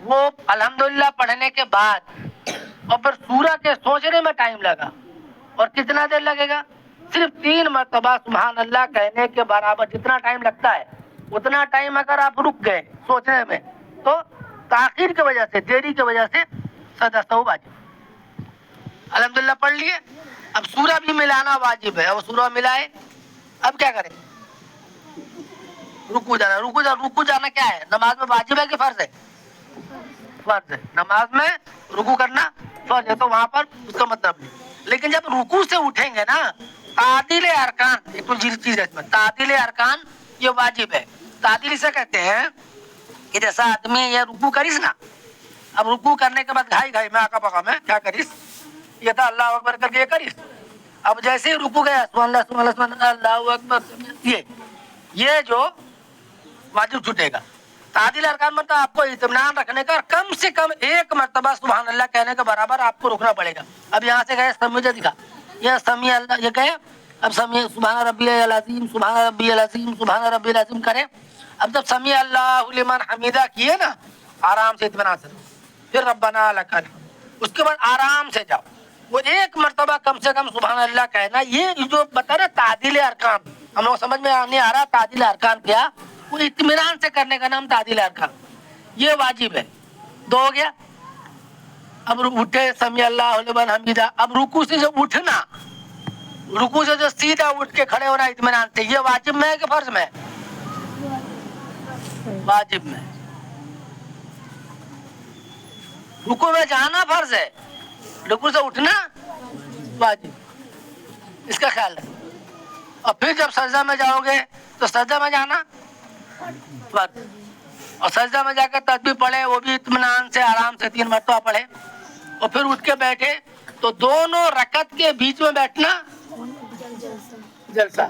وہ الحمدللہ پڑھنے کے بعد اور پھر سورہ کے سوچنے میں ٹائم لگا، اور کتنا دیر لگے گا؟ صرف 3 مرتبہ سبحان اللہ کہنے کے برابر جتنا ٹائم لگتا ہے اتنا ٹائم اگر آپ رک گئے سوچنے میں تو تاخیر کی وجہ سے، دیری کی وجہ سے سجدہ سہو واجب۔ الحمدللہ پڑھ لیے، اب سورہ بھی ملانا واجب ہے، اور سورہ ملائے اب کیا کریں؟ رکو جانا۔ رکو جانا کیا ہے؟ نماز میں واجب ہے کہ فرض ہے؟ فرض ہے۔ نماز میں رکو کرنا فرض ہے، تو وہاں پر اس کا مطلب نہیں۔ لیکن جب رکو سے اٹھیں گے نا، تعدیل ارکان، ایک چیز ہے اس میں، تعدیل ارکان یہ واجب ہے۔ تعدیل اسے کہتے ہیں کہ جیسا آدمی یہ رکو کریس نا، اب رکو کرنے کے بعد گھائی میں آقا پکا میں کیا کریس، یہ تھا اللہ اکبر کر کے یہ کریس، اب جیسے ہی رکو گیا سبحان اللہ سبحان اللہ سبحان اللہ اللہ اکبر، یہ جو واجب چھوٹے گا۔ تعدیل ارکان مطلب آپ کو اطمینان رکھنے کا کم سے کم 1 مرتبہ سبحان اللہ کہنے کے برابر آپ کو رکنا پڑے گا۔ اب یہاں سے گئے سمجھے دکھا، یہ سمیع اللہ یہ کہے، اب سمیع سبحان ربی العظیم سبحان ربی العظیم سبحان ربی العظیم کرے، اب جب سمیع اللہ لمن حمیدہ کیے نا، آرام سے اطمینان سے پھر ربنا لک الحمد، اس کے بعد آرام سے جاؤ، وہ 1 مرتبہ کم سے کم سبحان اللہ کہنا۔ یہ جو بتا رہے تعدیل ارکان، ہم لوگ سمجھ میں نہیں آ رہا تعدیل ارکان کیا، وہ اطمینان سے کرنے کا نام تعدیل ارکان، یہ واجب ہے۔ 2 ہو گیا۔ اب اٹھے سمیع اللہ لمن حمیدہ، اب رکوع سے جب اٹھنا، رکوع سے جو سیدھا اٹھ کے کھڑے ہونا اطمینان سے، یہ واجب میں ہے کہ فرض میں؟ واجب میں۔ رکوع میں جانا فرض ہے، رکوع سے اٹھنا واجب، اس کا خیال رکھیں۔ اور پھر جب سجدہ میں جاؤ گے تو سجدہ میں جانا فرض، اور سجدہ میں جا کے تسبیح پڑھے، وہ بھی اطمینان سے آرام سے 3 مرتبہ پڑھے، اور پھر اٹھ کے بیٹھے تو دونوں رکعت کے بیچ میں بیٹھنا جلسہ۔